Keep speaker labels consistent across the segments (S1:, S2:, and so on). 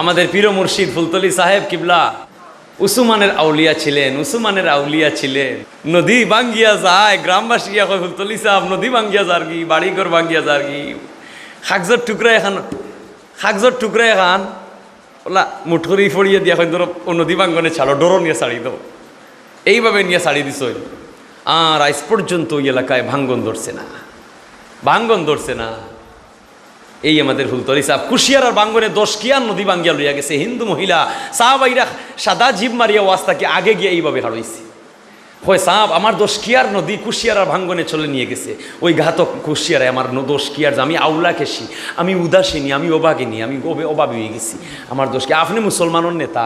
S1: আমাদের পীর মুর্শিদ ফুলতলি সাহেব কিবলা উসমানের আউলিয়া ছিলেন, উসমানের আউলিয়া ছিলেন। নদী ভাঙ্গিয়া যায়, গ্রামবাসী কয় ফুলতলি সাহেব নদী ভাঙ্গিয়া যার কি, বাড়িঘর ভাঙ্গিয়া যার কি, কাগজর টুকরা এখান ওলা মুঠরি ফড়িয়ে দিয়া হয় ধরো ও নদী ভাঙ্গনে ছাড়ো, ডোরো নিয়ে ছাড়ি দাও, এইভাবে নিয়ে ছাড়ি দিস। আর আজ পর্যন্ত ওই এলাকায় ভাঙ্গন ধরছে না। এই আমাদের ফুলতলি সাহেব কুশিয়ার আর বাঙ্গনে 10 কিয়ার নদী ভাঙ্গিয়া লইয়া গেছে। হিন্দু মহিলা সাহাবাইরা সাদা জিপ মারিয়া ওয়াস্তাকে আগে গিয়ে এইভাবে হারাইছে। হয় সাহাব আমার 10 কিয়ার নদী কুশিয়ার আর ভাঙ্গনে চলে নিয়ে গেছে। ওই ঘাতক কুশিয়ারে আমার 10 কিয়ার, আমি আউলা খেসি, আমি উদাসীনী, আমি অবাগিনী, আমি অভাবী হয়ে গেছি। আমার 10 কি আপনি মুসলমানের নেতা,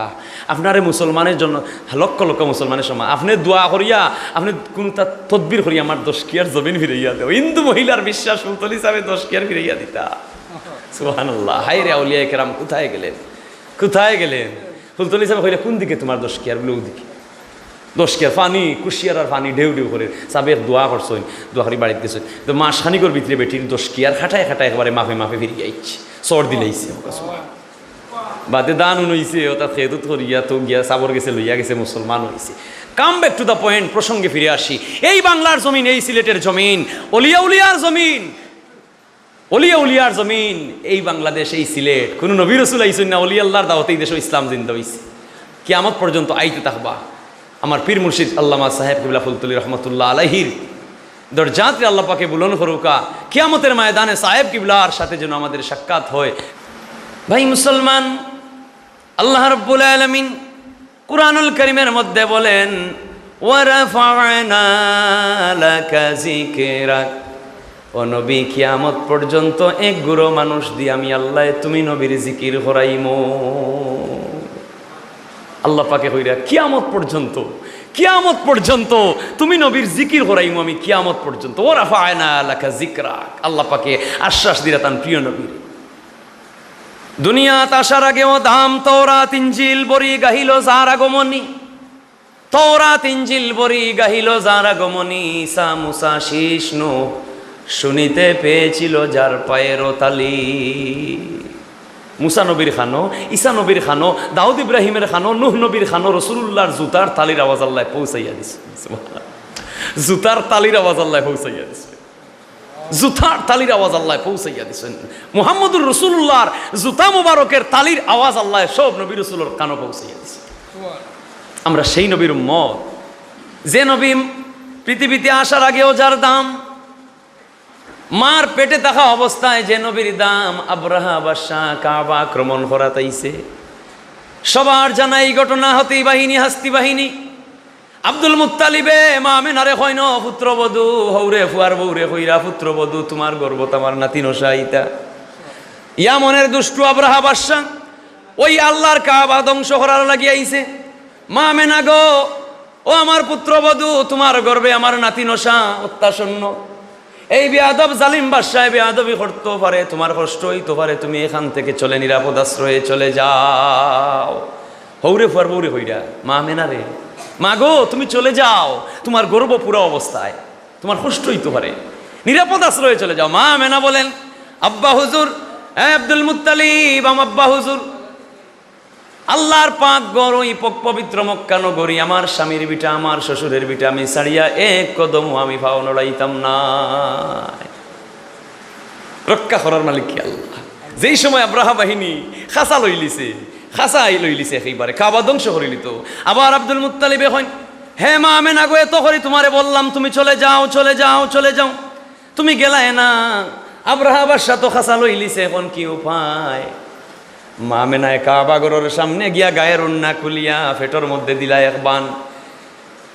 S1: আপনারে মুসলমানের জন্য লক্ষ লক্ষ মুসলমানের সময় আপনি দোয়া করিয়া, আপনি কোন তার তদবির করিয়া আমার 10 কিয়ার জমিন ফিরাইয়া দেও। হিন্দু মহিলার বিশ্বাস ফুলতলি সাহেব 10 কিয়ার ফিরাইয়া দিতা। সুবহানাল্লাহ। হায় রে আউলিয়া কেরাম কোথায় গেলেন? ফুলতলি সাহেব কইলে কোন দিকে তোমার 10 কিয়ার? বলে ওদিকে। 10 কিয়ার পানি, কুশিয়ার আর পানি ঢেউ করে সাবে দোয়া করছেন, দোয়া করি বাড়িতে গেছেন। তো মাস খানিকর ভিতরে বেটির 10 কিয়ার খাটায় একবারে মাফে ফিরিয়ে আইছে, চর দিলেইছে বাদে দান উনইছে, ও তার খেদুত করিয়া তো গিয়া সাবর গেছে, লইয়া গেছে, মুসলমান হয়েছে। Come back to the point, প্রসঙ্গে ফিরে আসি। এই বাংলার জমিন, এই সিলেটের জমিন, অলিয়া উলিয়ার জমিন, এই বাংলাদেশ, এই সিলেট, কোনো নবী রাসূল আইছেন না, অলি আল্লাহর দাওয়াতে এই দেশে ইসলাম জিন্দা হইছে। কিয়ামত পর্যন্ত আইতে থাকবা। আমার পীর মুর্শিদ আল্লামা সাহেব কিবলা ফুলতলি রহমতুল্লাহ আলাইহির দরজাতে আল্লাহ পাকে বুলন্দ করুকা, কিয়ামতের ময়দানে সাহেব কিবলার সাথে যেন আমাদের সাক্ষাৎ হয়। ভাই মুসলমান, আল্লাহ রাব্বুল আলামিন কুরআনুল কারীমের মধ্যে বলেন, ওয়া রাফা'না লাকা যিকরাক, ও নবী কিয়ামত পর্যন্ত এক গুরু মানুষ দিয়ে আমি আল্লাহ তুমি নবীর জিকির করাইমো। আল্লাহ পাকে কইরা কিয়ামত পর্যন্ত তুমি নবীর জিকির করাইমো আমি কিয়ামত পর্যন্ত। ওয়া রাফা'না লাকা যিকরাক, আল্লাহ পাকে আশ্বাস দিরা তান প্রিয় নবীর। দুনিয়াত আসার আগেও দাম তওরাত ইনজিল বরি গাহিল যার আগমনী, তওরাত ইনজিল বরি গাহিল যার আগমনী, ঈসা মুসা শীষ নূহ শুনিতে পেয়েছিল যার পায়ের তালি। মুসা নবীর খানো, ঈসা নবীর খানো, দাউদ ইব্রাহিমের খানো, নূহ নবীর খানো, রাসূলুল্লাহর জুতার তালির আওয়াজ আল্লাহ পৌঁছাইয়া দিছে। জুতার তালির আওয়াজ আল্লাহ পৌঁছাইয়া দিছে, জুতার তালির আওয়াজ আল্লাহ পৌঁছাইয়া দিছেন। মুহাম্মদুর রাসূলুল্লাহর জুতা মুবারকের তালির আওয়াজ আল্লাহ সব নবী রাসূলের কানে পৌঁছাইয়া দিছে। আমরা সেই নবীর উম্মত, যে নবী পৃথিবীতে আসার আগেও যার দাম, মার পেটে থাকা অবস্থায় যে নবীর দাম আব্রাহা বাদশা কাবা আক্রমণ করাতাইছে। সবার জানা এই ঘটনা, হতি বাহিনী, হাস্তি বাহিনী। আব্দুল মুত্তালিবে মা আমেনারে কইন, পুত্রবধূ হৌরে ফুয়ার বৌরে কইরা, পুত্রবধূ তোমার গর্ভ আমার নাতি নসাইতা। ইয়ামনের দুষ্টু আব্রাহা বাদশা ওই আল্লাহর কাবা ধ্বংস করার লাগি আইছে। মা আমেনা গো, ও আমার পুত্রবধূ, তোমার গর্ভে আমার নাতি নসা অত্যাসন্ন। এই বেয়াদব জালিম বাদশায় বেয়াদবি করতে পারে, তোমার কষ্ট হইতে পারে, তুমি এখান থেকে চলে নিরাপদ আশ্রয়ে চলে যাও। হৌরে ফুয়ার বৌরে কইরা, মা আমেনা রে, মা গো তুমি চলে যাও, তোমার গর্ভ পুরো অবস্থায়, তোমার কষ্ট হইতে পারে, নিরাপদ আশ্রয়ে চলে যাও। মা আমেনা বলেন, আব্বা হুজুর, আব্দুল মুত্তালিব, আব্বা হুজুর, আল্লাহর পাক ঘর, ওই পবিত্র মক্কা নগরী, আমার স্বামীর বিটা, আমার শ্বশুরের বিটা আমি ছাড়িয়া এক কদম আমি পাও নড়াইতাম না। রক্ষা করার মালিক কি আল্লাহ। যেই সময় আব্রাহা বাহিনী খাসা লইলিছে একেবারে কাবা ধ্বংস করিলিত। আবার আব্দুল মুত্তালিব এখন, হে মা আমেনা গো, এত করে তোমারে বললাম তুমি চলে যাও, তুমি গেলায় না। আব্রাহা বাদশা তো খাসা লইলিছে, এখন কি উপায়? মা আমেনায় কাবা ঘরের সামনে গিয়া গায়ের ওন্না খুলিয়া ফেটর মধ্যে দিলা এক বান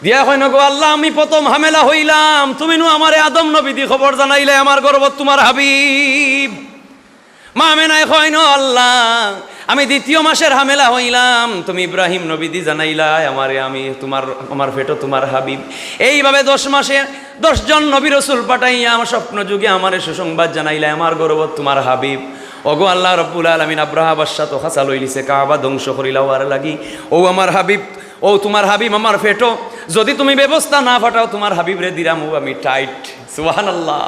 S1: দিয়া, কইন গো আল্লাহ, আমি প্রথম হামেলা হইলাম, তুমি নু আমারে আদম নবী দি খবর জানাইলে আমার গর্ভ তোমার হাবিব। মা আমেনায় কইন, আল্লাহ আমি দ্বিতীয় মাসের হামেলা হইলাম, তুমি ইব্রাহিম নবী দি জানাইলা আমারে আমি আমার ফেটো তোমার হাবিব। এইভাবে 10 মাসে 10 জন নবী রাসূল পাঠাইয়া আমার স্বপ্ন যুগে আমারে সুসংবাদ জানাইলা আমার গর্ভ তোমার হাবিব। ওগো আল্লাহ রাব্বুল আলামিন, আব্রাহা বাদশা তো খাসা লইলিছে, কাবা ধ্বংস করিলাও আর লাগি। ও আমার হাবিব, ও তোমার হাবিব আমার ফেটো, যদি তুমি ব্যবস্থা না ফাটাও তোমার হাবিব রে দিরাম আমি টাইট। সুবহানাল্লাহ।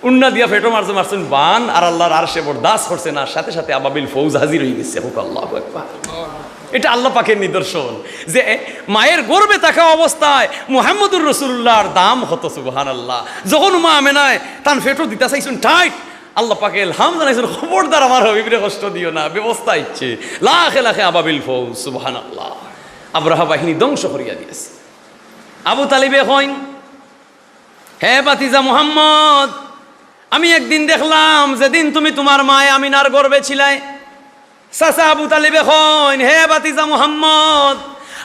S1: উন্না দিয়া ফেটো মারছেন বান, আর আল্লাহর আরশে বরদাস্ত করছে না, সাথে সাথে আবাবিল ফৌজ হাজির হয়ে গেছে। আল্লাহু আকবার। এটা আল্লাহ পাকের নিদর্শন যে মায়ের গর্ভে থাকা অবস্থায় মুহাম্মদুর রাসূলুল্লাহর দাম হতো। সুবহানাল্লাহ। যখন মা আমেনায় তান ফেটো দিতে চাইছেন টাইট, আল্লাহ পাকে ইলহাম জানাইছেন, খবরদার আমার হাবিবরে কষ্ট দিও না, ব্যবস্থা ইচ্ছে। লাখে লাখে আবাবিল ফৌজ। সুবহানাল্লাহ। আব্রাহা বাহিনী ধ্বংস করিয়া দিয়েছে। আবু তালিবে কইন, হে বাতিজা মুহাম্মদ, আমি একদিন দেখলাম যেদিন তুমি তোমার মায়ে আমিনার গর্ভে ছিলাই। চাচা আবু তালিবে কইন, হে বাতিজা মুহাম্মদ,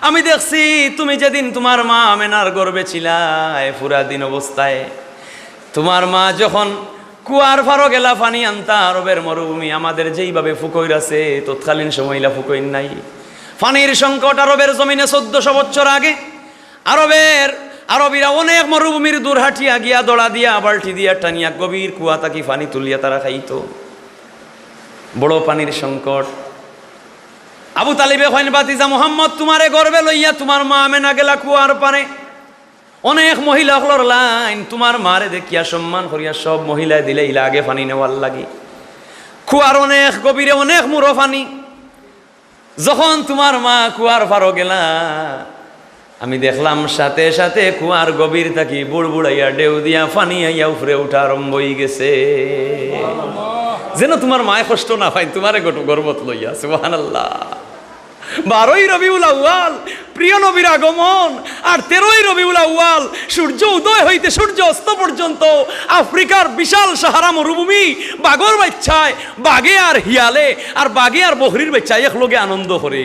S1: আমি দেখছি তুমি যেদিন তোমার মা আমিনার গর্ভে ছিলাই, পুরা দিন অবস্থায় তোমার মা যখন কুয়ার ফারো গেলা পানি আনতা, আরবের মরুভূমি আমাদের যেইভাবে ফুকইর আছে, তৎকালীন সময়লা ফুকইন নাই। পানির সংকট আরবের জমিনে 1400 বছর আগে আরবিরা অনেক মরুভূমির দূর হাঁটিয়া গিয়া দড়া দিয়া বাল্টি দিয়া টানিয়া গভীর কুয়া তাকি পানি তুলিয়া তারা খাইত। বড় পানির সংকট। আবু তালিবে কইন, বাতিজা মুহাম্মদ, তোমারে গর্বে লইয়া তোমার মা আমেনা গেলা কুয়ার পারে। অনেক মহিলা হলর লাইন, তোমার মারে দেখিয়া সম্মান করিয়া সব মহিলায় দিলে ইলা আগে পানি নেওয়ার লাগি। কুয়ার অনেক গভীরে অনেক মুড়ো পানি। যখন তোমার মা কুয়ার পারো গেলা, আমি দেখলাম সাথে সাথে কুয়ার গভীর থাকি বুড়বুড়াইয়া ডেউ দিয়া পানি আইয়া উপরে উঠা আরম্ভ হয়ে গেছে। যেন তোমার মায় কষ্ট না পাই তোমারে গর্বত লইয়া। সুবহানাল্লাহ। 12ই রবিউল আউয়াল প্রিয় নবীর আগমন, আর 13ই রবিউল আউয়াল সূর্য উদয় হইতে সূর্য অস্ত পর্যন্ত আফ্রিকার বিশাল সাহারা মরুভূমি বাগর বাচ্চায়, বাগে আর হিয়ালে আর বাগে আর বকরির বাচ্চায় এক লগে আনন্দ করে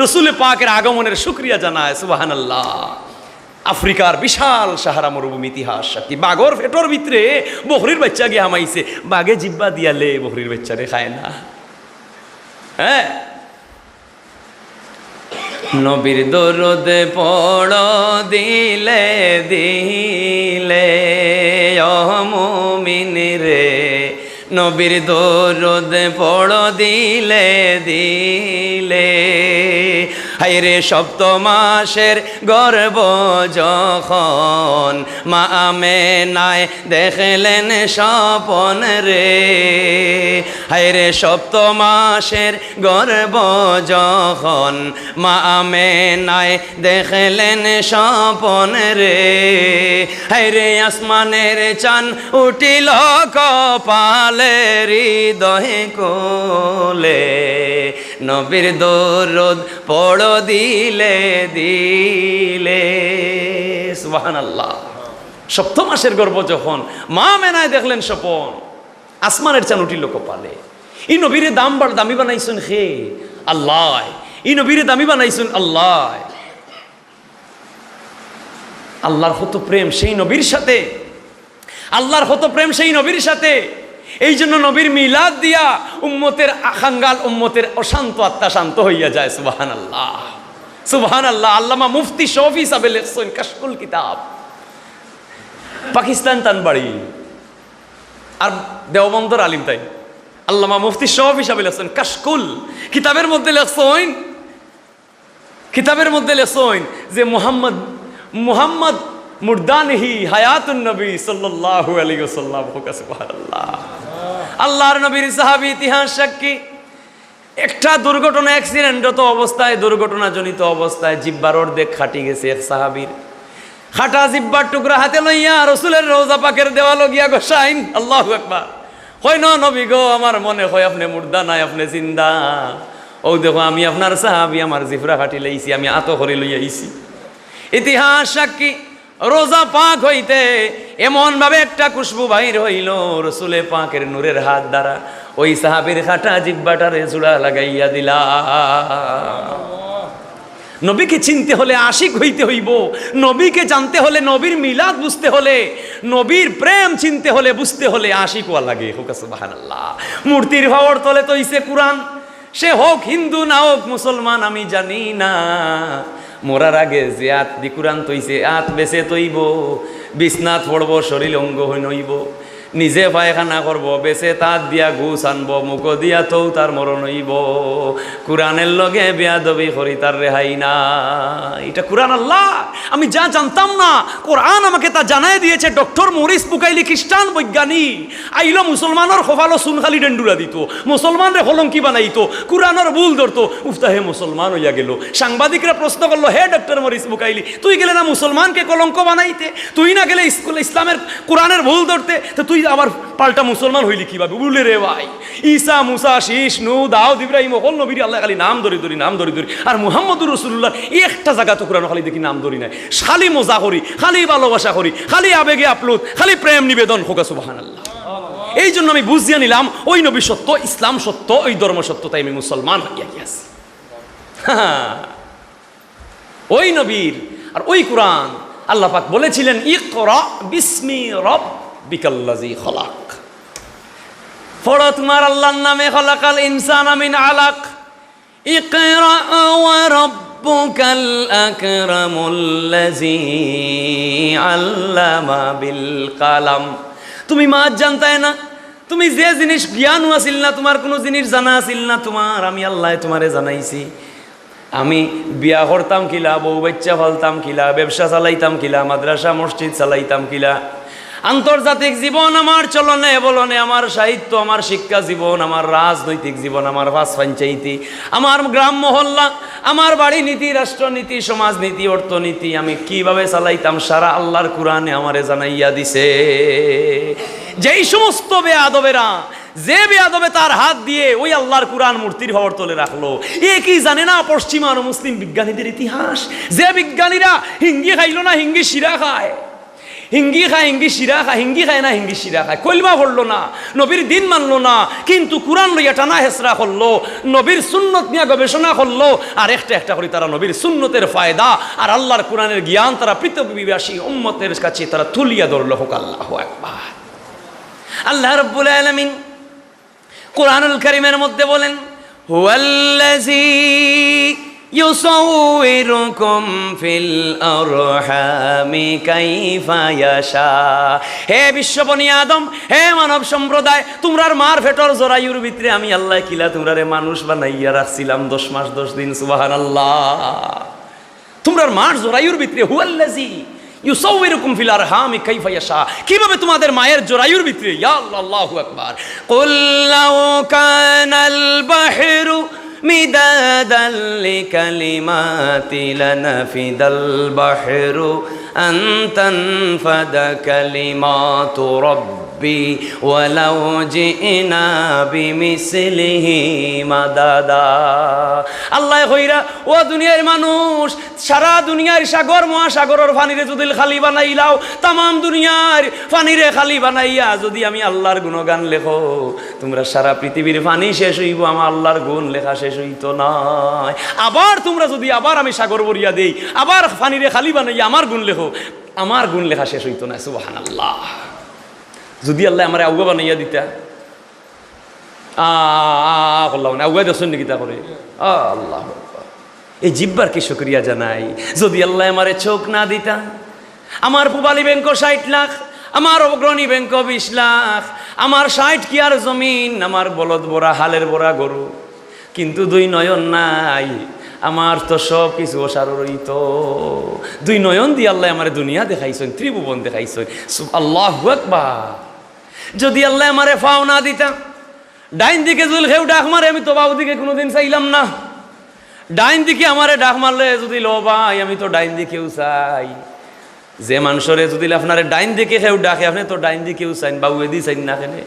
S1: রসুল পাকের আগমনের শুকরিয়া জানায়। সুবহানাল্লাহ। আফ্রিকার বিশাল সাহারা মরুভূমি ইতিহাস সাক্ষী। বাগর ফেটোর ভিতরে বকরির বাচ্চা গিয়ে হামাইছে, বাগে জিব্বা দিয়ালে বকরির বাচ্চারে খায় না। হ্যাঁ, নবীর দরুদ পড় দিলে দিলে ও মুমিন রে, নবীর দরুদ পড় দিলে দিলে। হায়রে সপ্তম মাসের গর্ভ যখন মা আমেনায় দেখলেন স্বপন রে। হায়রে সপ্তম মাসের গর্ভ যখন মা আমেনায় দেখলেন স্বপন রে। হায়রে আসমানের চান উঠিল কপালে, হৃদয়ে কোলে নবীর দরুদ পড় দিলে দিলে। সুবহানাল্লাহ। সপ্তম মাসের গর্ভ যখন মা মেনায় দেখলেন স্বপন, আসমানের চান উঠিল কপালে। এই নবীরে দামি বানাইছেন হে আল্লাহ, এই নবীরে দামি বানাইছেন আল্লাহ। আল্লাহর কত প্রেম সেই নবীর সাথে, আল্লাহর কত প্রেম সেই নবীর সাথে। এই জন্য নবীর মিলাদ দিয়া উম্মতের আকাঙ্গাল, উম্মতের অশান্ত আত্মা শান্ত হইয়া যায়। সুবহানাল্লাহ, সুবহানাল্লাহ। আল্লামা মুফতি শফি সাহেব লেখছেন কাশকুল কিতাব, পাকিস্তান তান বাড়ি আর দেওবন্দর আলিম তাই। আল্লামা মুফতি শফি সাহেব লেখছেন কাশকুল কিতাবের মধ্যে লেখছেন যে মুহাম্মদ মুর্দানহি হায়াতুন নবী সাল্লাল্লাহু আলাইহি ওয়াসাল্লাম। সুবহানাল্লাহ। আল্লাহর নবীর সাহাবী ইতিহাস সাক্ষী। একটা দুর্ঘটনা, অ্যাক্সিডেন্টত অবস্থায়, দুর্ঘটনাজনিত অবস্থায় জিব্বার অর্ধেক খাটি গেছে এক সাহাবীর। খাটা জিব্বার টুকরা হাতে লইয়া রাসূলের রওজা পাকের দেওয়াল গিয়া গোসাইন। আল্লাহু আকবার। কই না নবী গো, আমার মনে হয় আপনি মুর্দা নাই, আপনি জিন্দা। ও দেখো আমি আপনার সাহাবী, আমার জিফরা খাটি লইছি, আমি আতো করে লইয়া আইছি। ইতিহাস সাক্ষী। রোজা পাক হইতে এমন ভাবে একটা খুশবু বাহির হইল রসুলে পাকের নূরের হাত দ্বারা, ওই সাহাবীর খাটা জিব্বাটারে জোড়া লাগাইয়া দিলা। নবীকে চিনতে হলে আশিক হইতে হইব, নবীকে জানতে হলে, নবীর মিলাদ বুঝতে হলে, নবীর প্রেম চিনতে হলে, বুঝতে হলে আশিক হওয়া লাগে। হোক সুবহানাল্লাহ। মূর্তির ভাওয়ার তলে তো ইসে কুরআন, সে হোক হিন্দু না হোক মুসলমান আমি জানি না। মোরার আগে যে আত দি কুরআন তৈছে, আত বেছে তৈব, বিছনাথ পড়ব, শরীর অঙ্গ হই নইব। নিজে পায়খানা করব, বেছে তাঁত দিয়া ঘুষ আনব, মুখ দিয়া তো তার মরণ হইব। কোরআনের লগে বেয়াদবি করি তার রেহাই না। এটা কোরআন আল্লাহ, আমি যা জানতাম না কোরআন আমাকে তা জানাই দিয়েছে। ডক্টর মরিস বুকাইলি খ্রিস্টান বৈজ্ঞানিক আইলো মুসলমানের খোফালো চুন খালি ডেন্ডুরা দিত, মুসলমানরে কলঙ্কি বানাইতো, কোরআনের ভুল ধরতো, উফতা হে মুসলমান হইয়া গেল। সাংবাদিকরা প্রশ্ন করলো, হে ডক্টর মরিস বুকাইলি, তুই গেলে না মুসলমানকে কলঙ্ক বানাইতে, তুই না গেলে ইসলামের কোরআনের ভুল ধরতে, তো তুই আবার পাল্টা মুসলমান হইলি কিভাবে? বলে রে ভাই, ঈসা মুসা শীষ নূ দাউদ ইব্রাহিম অকল নবীর আল্লাহ খালি নাম ধরি ধরি নাম ধরি ধরি, আর মুহাম্মদুর রাসূলুল্লাহ একটা জায়গা তো কোরআন খালি দেখি নাম ধরি নাই। খালি মজা করি, খালি ভালোবাসা করি, খালি আবেগে আপলোড, খালি প্রেম নিবেদন হোক সুবহানাল্লাহ। এই জন্য আমি বুঝিয়ে নিলাম ওই নবী সত্য, ইসলাম সত্য, ওই ধর্ম সত্য, তাই আমি মুসলমান হইয়া গিয়াছি। ওই নবীর আর ওই কোরআন আল্লাহ পাক বলেছিলেন, ইকরা বিসমি রাব্বিকাল্লাযী খলাক, পড়ো তোমার আল্লাহর নামে, খলাকাল ইনসানা মিন আলাক, ইকরা ওয়া রাব্বুকাল আকরামুল্লাযী আল্লামা বিল কালাম। তুমি মাছ জানতাই না, তুমি যে জিনিস জ্ঞান আসিল না, তোমার কোনো জিনিস জানা আসিল না, তোমার আমি আল্লাহ তোমারে জানাইছি। আমি বিয়া করতাম কিলা, বউ বাচ্চা ফলতাম কিলা, ব্যবসা চালাইতাম কিলা, মাদ্রাসা মসজিদ চালাইতাম কিলা, আন্তর্জাতিক জীবন আমার চলনে বলনে, আমার সাহিত্য, আমার শিক্ষা জীবন, আমার রাজনৈতিক জীবন, আমার ভাস পঞ্চায়েতি, আমার গ্রাম মহল্লা, আমার বাড়ি নীতি, রাষ্ট্রনীতি, সমাজনীতি, অর্থনীতি আমি কিভাবে চালাইতাম, সারা আল্লাহর কোরআনে আমারে জানাইয়া দিছে। যেই সমস্ত বেয়াদবেরা, যে বেয়াদবে তার হাত দিয়ে ওই আল্লাহর কোরআন মূর্তির হওয়ার তলে রাখলো, এ কি জানে না পশ্চিমা আর মুসলিম বিজ্ঞানীদের ইতিহাস? যে বিজ্ঞানীরা হিঙ্গি খাইলো না, হিঙ্গি শিরা খায়, হিঙ্গি খায়, হিঙ্গি শিরা খায়, হিঙ্গি খায় না, হিঙ্গি শিরা খায়, কলমা পড়লো না, নবীর দিন মানলো না, কিন্তু কোরআন লইয়া টানা হেসরা করলো, নবীর সুন্নত নিয়ে গবেষণা করলো, আর একটা একটা করে তারা নবীর সুন্নতের ফায়দা আর আল্লাহর কোরআনের জ্ঞান তারা পৃথিবীবাসী উম্মতের কাছে তারা তুলিয়া ধরলো। হোক আল্লাহু আকবার। আল্লাহ রাব্বুল আলামিন কোরআনুল কারীমের মধ্যে বলেন, হুয়াল্লাযী ইউসাউইরুকুম ফিল আরহামি কাইফা ইয়াশা। হে বিশ্ব বনি আদম, হে মানব সম্প্রদায়, তোমরার মার ফেটর জরায়ুর ভিতরে আমি আল্লাহ কিলা তোমরারে মানুষ বানাইয়া রাখছিলাম 10 মাস 10 দিন। সুবহানাল্লাহ। তোমরার মার জরায়ুর ভিতরে, হুয়াল্লাযী ইউসাউইরুকুম ফিল আরহামি কাইফা ইয়াশা, কিভাবে তোমাদের মায়ের জরায়ুর ভিতরে। ইয়া আল্লাহ, আল্লাহু আকবার। কুল লাউ কানাল বাহরু মিদাদাল লিকালিমাতি লানাফিদাল বাহরু আন তানফাদা কালিমাতু রাব্বি ওয়ালাউ জিনা বিমিসলিহি মাদাদা। আল্লাহ কইরা, ও দুনিয়ার মানুষ, সারা দুনিয়ার সাগর মহাসাগরের পানিরে যদি খালি বানাইলাও, তাম দুনিয়ার পানিরে খালি বানাইয়া যদি আমি আল্লাহর গুণগান লেখো, তোমরা সারা পৃথিবীর পানি শেষ হইব, আমার আল্লাহর গুণ লেখা শেষ হইতো না। আবার তোমরা যদি আবার আমি সাগর ভরিয়া দেই, আবার পানিরে খালি বানাইয়া আমার গুণ লেখো, আমার গুণ লেখা শেষ হইতো না। সুবহানাল্লাহ। যদি আল্লাহ আমার আউগা বানাইয়া দিতা, করলাম না আউগাই দর্শন নাকি তা করে। আল্লাহ, এই জিব্বার কি শুকরিয়া জানাই। যদি আল্লাহ আমারে চোখ না দিতা, আমার পুবালি ব্যাংক 60 লাখ, আমার অগ্রণী ব্যাংক 20 লাখ, আমার 60 কিয়ার জমিন, আমার বলদ বড়া হালের বড়া গরু, কিন্তু 2 নয়ন নাই, আমার তো সব কিছু অসার রইত। 2 নয়ন দিয়ে আল্লাহ আমার দুনিয়া দেখাইছেন, ত্রিভুবন দেখাইছেন। আল্লাহু আকবার। যদি আল্লাহ আমারে ফাও না দিতা, ডাইন দিকে জুল খেউ ডাক মারে, আমি তো বাউ দিকে কোনোদিন চাইলাম না। ডাইন দিকে আমারে ডাক মারলে যদি লো ভাই, আমি তো ডাইন দিকেও চাই। যে মানুষরে যদি আপনারে ডাইন দিকে খেউ ডাকে, আপনি তো ডাইন দিকেও চাইন, বাবু এদি চাইন না কেনে?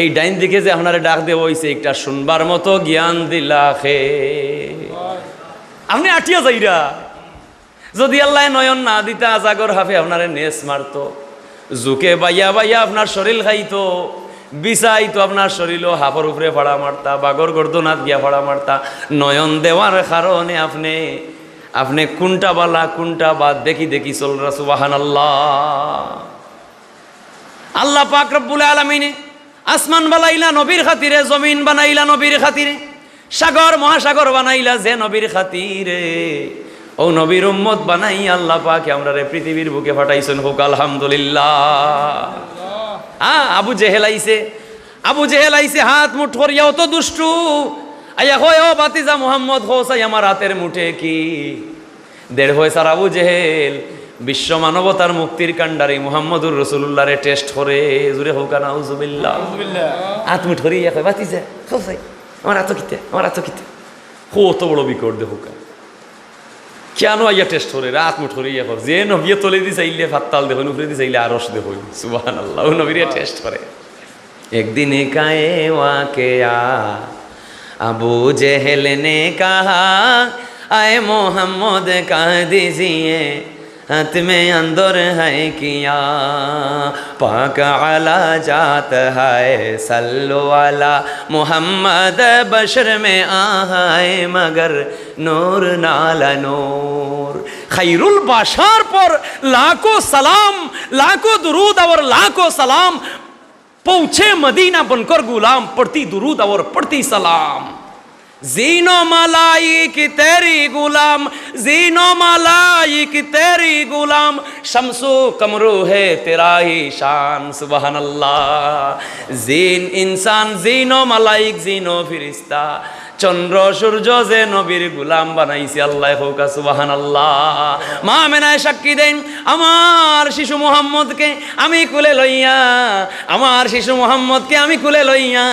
S1: এই ডাইন দিকে যে আপনারে ডাক দেব হইছে, একটা শুনবার মতো জ্ঞান দিলা খে, আপনি আটিয়া যাইরা। যদি আল্লাহ নয়ন না দিতা, জাগর হাফে আপনারে নেস মারতো, জুকে বাইয়া বাইয়া আপনার শরীর খাইতো, বিচাইতো আপনার শরীরও হাফর উপরে ফাড়া মারতা, বাগর গর্দনাথ গিয়া ফাড়া মারতা। নয়ন দেওয়ার কারণে আপনি কোনটা বালা কোনটা বাদ দেখি দেখি চলরা। সুবহানাল্লাহ। আল্লাহ পাক রব্বুল আলামিন আসমান বানাইলা নবীর খাতিরে, জমিন বানাইলা নবীর খাতিরে, সাগর মহাসাগর বানাইলা যে নবীর খাতিরে, ও নবীর উম্মত বানাই আল্লাহ পাক আমরা রে পৃথিবীর বুকে পাঠাইছেন। হোক আলহামদুলিল্লাহ। আবু জেহেল আইছে, আবু জেহেল আইছে হাত মুঠ করিয়া, অত দুষ্টু আইয়া হয় ও বাতিজা মুহাম্মদ হোসাই আমার হাতের মুঠে কি দেড় হয়েছার আবু জেহেল বিশ্ব মানবতার মুক্তির কাণ্ডারে মুহাম্মদুর রাসূলুল্লাহরে টেস্ট করে জুরে হোক নাউজুবিল্লাহ হাত মুঠ করিয়া কয় বাতিজা হোসাই আমার হাত কিতে, আমার হাত কিতে, কত বড় বিকট দেখো কেন আইয়া টেস্ট করে রাত মুঠ করে ইয়া কর যে নবিয়ে তলে দি চাইলে ফাত্তাল দেখুন উপরে দি চাইলে আরশ দেখুন সুবহানাল্লাহ নবীরে টেস্ট করে একদিন কায়ে ওয়াকে আবু জেহেল নে কাহা আয়ে মোহাম্মদ কহ দিজিয়ে हाथ में अंदर है किया पाक आला जात है सल्लो अला मोहम्मद बशर में आए मगर नूर नाला नूर खैरुल बाशार पर लाखों सलाम लाखों दुरूद और लाखों सलाम पहुँचे मदीना बनकर गुलाम पढ़ती दुरूद और पढ़ती सलाम जीनो मलाइक तेरी गुलाम जीनो मलाइक तेरी गुलाम शम्सो कमरू है तेरा ही शान सुबहान अल्लाह जीन इंसान जीनो मलाइक जीनो फिरिस्ता চন্দ্র সূর্য যে নবীর গোলাম বানাইছে আল্লাহ হোকা সুবহানাল্লাহ মা মেনায় সাক্ষী দেন আমার শিশু মুহাম্মদকে আমি কুলে লইয়া আমার শিশু মুহাম্মদকে আমি কুলে লইয়া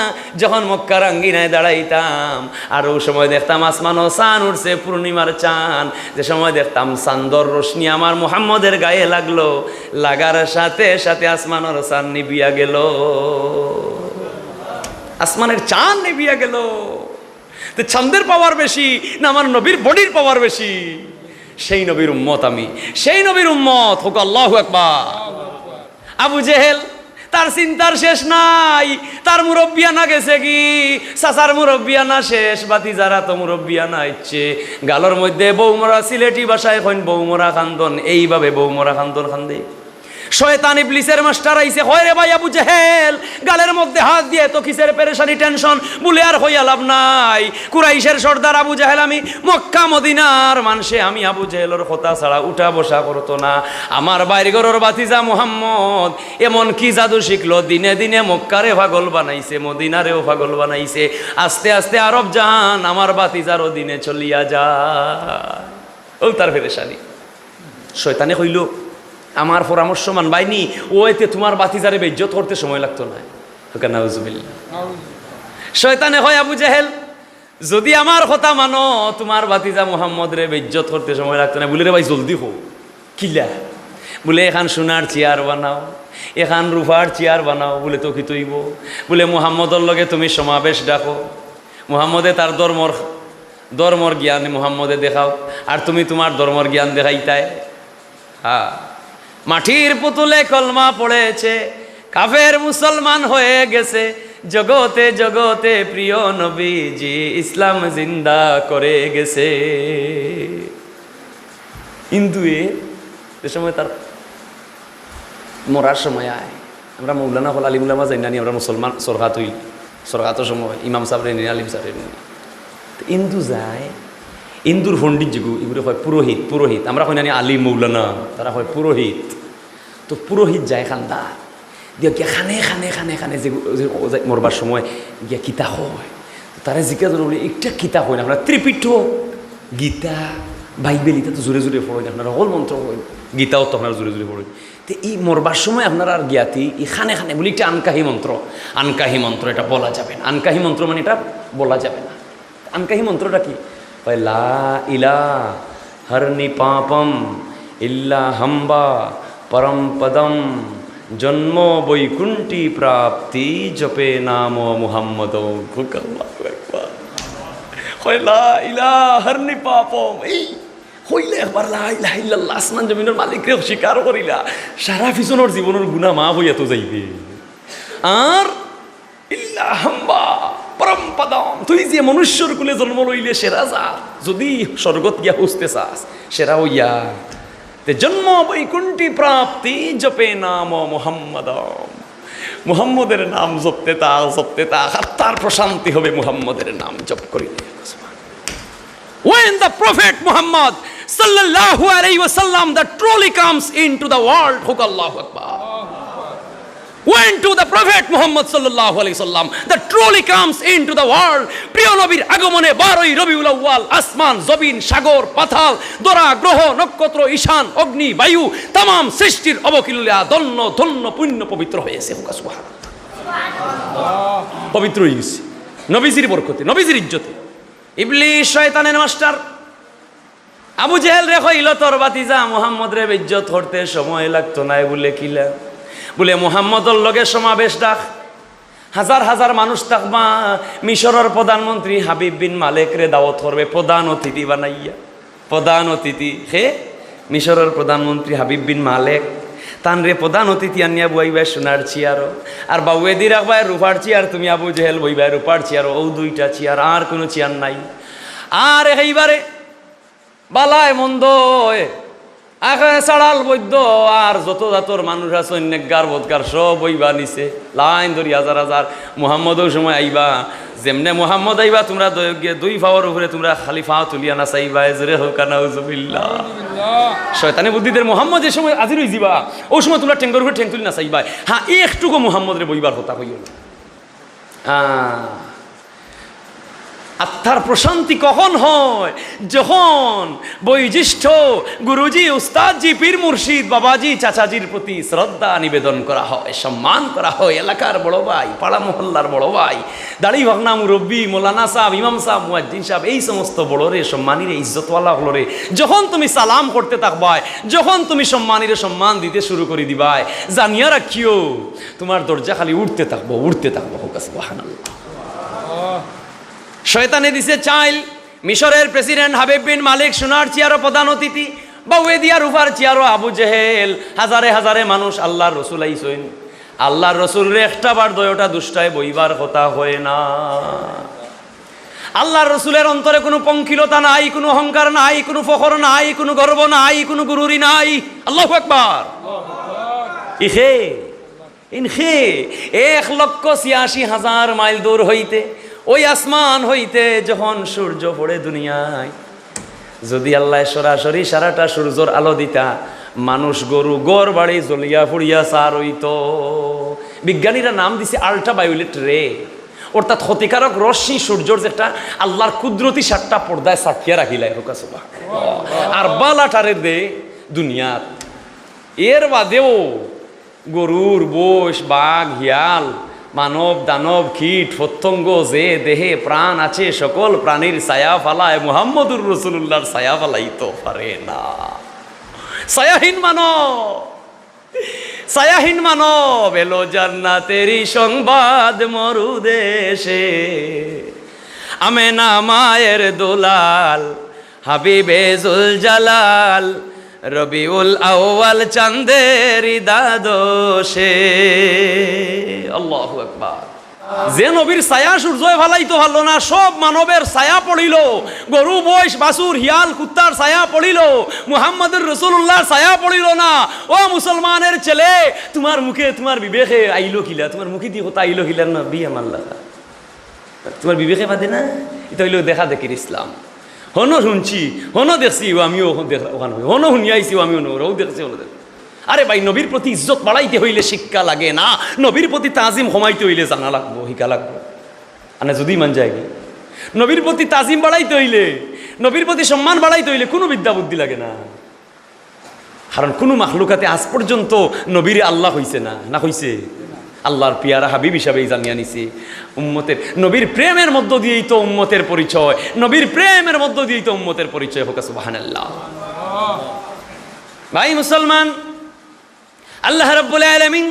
S1: যখন মক্কার আঙ্গিনায় দাঁড়াইতাম আর ওই সময় দেখতাম আসমানও চাঁদ উঠছে পূর্ণিমার চাঁদ যে সময় দেখতাম চাঁদর রোশনি আমার মুহাম্মদের গায়ে লাগলো লাগার সাথে সাথে আসমানের চাঁদ নিবিয়া গেল আসমানের চাঁদ নিবিয়া গেল তো চাঁদের পাওয়ার বেশি না আমার নবীর বডির পাওয়ার বেশি সেই নবীর উম্মত আমি সেই নবীর উম্মত হোক আল্লাহু আকবার আবু জেহেল তার চিন্তার শেষ নাই তার মুরব্বিয়ানা গেছে কি চাচার মুরব্বিয়ানা শেষ বাতিজারা তো মুরব্বিয়ানা ইচ্ছে গালর মধ্যে বৌমরা সিলেটি ভাষায় কইন বৌমরা খান্দন এইভাবে বৌমরা খান্দন খান্দে শয়তান ইবলিসের মাস্টার আইছে হয় রে ভাই আবু জেহেল গালের মধ্যে হাত দিয়ে তো কিসের পেরেশানি টেনশন বলে আর হইয়া লাভ নাই কুরাইশের সর্দার আবু জেহেল আমি মক্কা মদিনার মানুষে আমি আবু জেহেলের কথা ছাড়া উঠা বসা করতো না আমার বাইরে ঘরের বাতিজা মুহাম্মদ এমন কি জাদু শিখলো দিনে দিনে মক্কারে পাগল বানাইছে মদিনারেও পাগল বানাইছে আস্তে আস্তে আরব জান আমার বাতিজারও দিনে চলিয়া যায় ও তার পেরেশানি শয়তানে কইল আমার পরামর্শ মানবাইনি ও এতে তোমার বাতিজারে বেইজ্জত করতে সময় লাগতো না নাউজুবিল্লাহ শয়তানে হয় আবু জেহেল যদি আমার কথা মানো তোমার বাতিজা মুহাম্মদ রে বেইজ্জত করতে সময় লাগতো না বলে রে ভাই জলদি হো কিলা বলে এখান সোনার চেয়ার বানাও এখান রূপার চেয়ার বানাও বলে তো কি তৈব বলে মুহাম্মদর লগে তুমি সমাবেশ ডাকো মুহাম্মদে তার ধর্মর জ্ঞান মুহাম্মদে দেখাও আর তুমি তোমার ধর্মর জ্ঞান দেখাইতাই হ্যাঁ মাটির পুতুলে কলমা পড়েছে কাফের মুসলমান হয়ে গেছে জগতে জগতে প্রিয় নবীজি ইসলাম জিন্দা করে গেছে কিন্তু এ সময় তার মরার সময় আয় আমরা মৌলানা হল আলিমুল্লামা জানি আমরা মুসলমান সরকাতের সময় ইমাম সাহেব নিয়ে আলিম সাহেব নিয়ে ইন্দু যায় ইন্দুর পণ্ডিত যুগু এগুলো হয় পুরোহিত পুরোহিত আমরা হয় না আলিম মৌলানা তারা হয় পুরোহিত তো পুরোহিত যায় খান্দা দিয়া গিয়া খানে খানে খানে খানে যে মরবার সময় গিয়া কিতা হয় তারা জিজ্ঞাসা বলে একটা কিতা হয় না আপনার ত্রিপিঠ গীতা বাইবেল এটা তো জোরে জোরে পড়েন আপনারা হল মন্ত্র হয় গীতাও তো আপনারা জোরে জোরে পড়েন তো এই মরবার সময় আপনারা আর জ্ঞাতি এই খানে খানে বলি একটা আনকাহি মন্ত্র এটা বলা যাবে না আনকাহি মন্ত্র মানে এটা বলা যাবে না আনকাহি মন্ত্রটা কি লা ইলাহা হরনি পাপম ইল্লা হাম্বা পরম পদম জন্ম বৈকুণ্ঠী প্রাপ্তি জপে নাম মুহাম্মদ লা ইলাহা হরনি পাপম এই হইলে একবার লা ইলাহা ইল্লাল্লাহ আসমান জমিনের মালিকরে স্বীকার করিলা সারা পিছনের জীবনের গুনাহ মাফ হইয়া তো যাইবে আর ইল্লা হাম্বা পরম পদম তুই যে মনুষ্যর কুলে জন্ম লইলে সেরা যা যদি স্বর্গত গিয়া খুঁজতে চাস সেরা হইয়া তে জন্ম বৈকুণ্ঠী প্রাপ্তি জপে নাম মুহাম্মদ মুহাম্মদের নাম জপতে তা আর তার প্রশান্তি হবে মুহাম্মদের নাম জপ করিলে When the Prophet Muhammad sallallahu alaihi wasallam that truly comes into the world, hook Allahu Akbar. When to the Prophet Muhammad sallallahu alaihi wasallam that truly comes into the world, প্রিয় নবীর আগমনে 12ই রবিউল আউয়াল আসমান জমিন সাগর পাতাল দরা গ্রহ নক্ষত্র ঈশান অগ্নি বায়ু तमाम সৃষ্টির অবকিলুলিয়া ধন্য ধন্য পুণ্য পবিত্র হয়েছে। সুবহানাল্লাহ, পবিত্র হয়ে গেছে নবীজির বরকতে, নবীজির ইজ্জতে। ইবলিস শয়তানের মাস্টার আবু জেহেল রে কইল তোর বাতিজা মুহাম্মদ রে ইজ্জত করতে সময় লাগতো না বলে কিলা, বলে মুহাম্মদর লগে সমাবেশ ডাক, হাজার হাজার মানুষ থাকবা, মিশরের প্রধানমন্ত্রী হাবিব বিন মালেক রে দাওয়াত করবে প্রধান অতিথি বানাইয়া। প্রধান অতিথি হে মিশরের প্রধানমন্ত্রী হাবিব বিন মালেক, তান রে প্রধান অতিথি আনিয়া বইবা সোনার চেয়ারও, আর বাউয়ে দি রাখবায় রূপার চেয়ার, তুমি আবু জেহেল বইবাই রূপার চেয়ার, ও দুইটা চেয়ার, আর কোনো চেয়ার নাই। আর এইবারে বালায় মন্দ সাড়াল বৈদ্য আর যত জাতর মানুষ আছে অন্যগার বোধকার সব বইবা নিছে লাইন ধরি হাজার হাজার। মুহাম্মদও সময় আইবা, যেমনে মুহাম্মদ আইবা তোমরা দুই ফাওয়ার উপরে তোমরা খালি ফাও তুলিয়া না চাইবা, জোরে হোক নাউজুবিল্লাহ। শয়তানি বুদ্ধিদের মুহাম্মদ যে সময় আজির হয়ে যাবা ওই সময় তোমরা ঠেঙ্গর উপরে ঠেং তুলি না চাইবা। হ্যাঁ একটুকু মুহাম্মদ রে বইবার কথা কইও না। আত্মার প্রশান্তি কখন হয়? যখন বয়োজ্যেষ্ঠ গুরুজি উস্তাদজি পীর মুর্শিদ বাবাজি চাচাজির প্রতি শ্রদ্ধা নিবেদন করা হয়, সম্মান করা হয়। এলাকার বড় ভাই, পাড়া মহল্লার বড় ভাই, দাড়ি ভাগনা মুরব্বী, মৌলানা সাহেব, ইমাম সাহেব, মুয়াজ্জিন সাহেব, এই সমস্ত বড়রে সম্মানীরে ইজ্জতওয়ালা হলরে যখন তুমি সালাম করতে থাকবায়, যখন তুমি সম্মানীরে সম্মান দিতে শুরু করে দিবায়, জানিয়া রাখিও তোমার দরজা খালি উঠতে থাকবো উঠতে থাকবো। সুবহানাল্লাহ। শয়তানে দিছে চাইল, মিশরের প্রেসিডেন্ট হাবিব বিন মালিক সোনার চেয়ারও প্রধান অতিথি, বাউয়ে দিয়া রূপার চেয়ারও আবু জেহেল, হাজারে হাজারে মানুষ। আল্লাহর রসুল আইসইন, আল্লাহর রসুল রে একটা বার দয়টা দুষ্টায় বইবার কথা হয় না। আল্লাহর রসুলের অন্তরে কোনো পঙ্কিলতা নাই, কোনো অহংকার নাই, কোনো ফখর নাই, কোনো গর্ব নাই, কোনো গুরুরি নাই। আল্লাহু আকবার। ইহে ইনহে 1,86,000 মাইল দূর হইতে, ওই আসমান হইতে যখন সূর্য পড়ে দুনিয়ায়, যদি আল্লাহ সরাসরি সারাটা সূর্যর আলো দিতা, মানুষ গরু গড় বাড়ি জ্বলিয়া ফুড়িয়া সার হইত। বিজ্ঞানীরা নাম দিছে আল্ট্রাভায়োলেট রে, অর্থাৎ ক্ষতিকারক রশ্মি সূর্যর যেটা আল্লাহর কুদরতি সাতটা পর্দায় সাকিয়া রাখিলাই হোক। আর বালাটারে দে দুনিয়াত। এর বাদেও গরুর বোস, বাঘ, হিয়াল, মানব দানব কীট পতঙ্গ যে দেহে প্রাণ আছে সকল প্রাণীর ছায়া ফালায় মুহাম্মদুর রাসূলুল্লাহর ছায়া ফালাইতে পারে না। ছায়াহীন মানব, ছায়াহীন মানব এলো জান্নাতেরই সংবাদ মরু দেশে, আমেনা মায়ের দুলাল হাবিবে জুল জালাল, রবিউল আউয়াল চাঁদের দাদোশে। আল্লাহু আকবার। যে নবীর ছায়া সূর্যয় ফালাইতো ভালো না, সব মানবের ছায়া পড়িল, গরু বৈশ বাসুর হিয়াল কুত্তার ছায়া পড়িল, মুহাম্মদুর রাসূলুল্লাহর ছায়া পড়িল না। ও মুসলমানের ছেলে, তোমার মুখে তোমার বিবেকে আইলো কিলা, তোমার মুখে দিয়ে কথা আইলো কিলা না বি আমার লাগা, তোমার বিবেকে বাদে না। এটা হইল দেখা দেখির ইসলাম। হনো শুনছি, হনো দেখছি, আমিও ওখানে হনো শুনি আইছি, আমিও ওরাও দেখছি, হনো দেখ। আরে ভাই, নবীর প্রতি ইজ্জত বাড়াইতে হইলে শিক্ষা লাগে না, নবীর প্রতি তাজিম কমাইতে হইলে জানা লাগবো, শিক্ষা লাগবো। মানে যদি মান যায় কি, নবীর প্রতি তাজিম বাড়াইতে হইলে, নবীর প্রতি সম্মান বাড়াইতে হইলে কোনো বিদ্যা বুদ্ধি লাগে না। কারণ কোনো মাখলুকাতে আজ পর্যন্ত নবীর আল্লাহ হইছে না, না হইছে? আল্লাহর পিয়ারা হাবিব হিসাবেই জানিয়ে নিছি। উম্মতের নবীর প্রেমের মধ্য দিয়েই তো উম্মতের পরিচয়, নবীর প্রেমের মধ্য দিয়েই তো উম্মতের পরিচয় হোক। সুবহানাল্লাহ। ভাই মুসলমান, আল্লাহ রাব্বুল আলামিন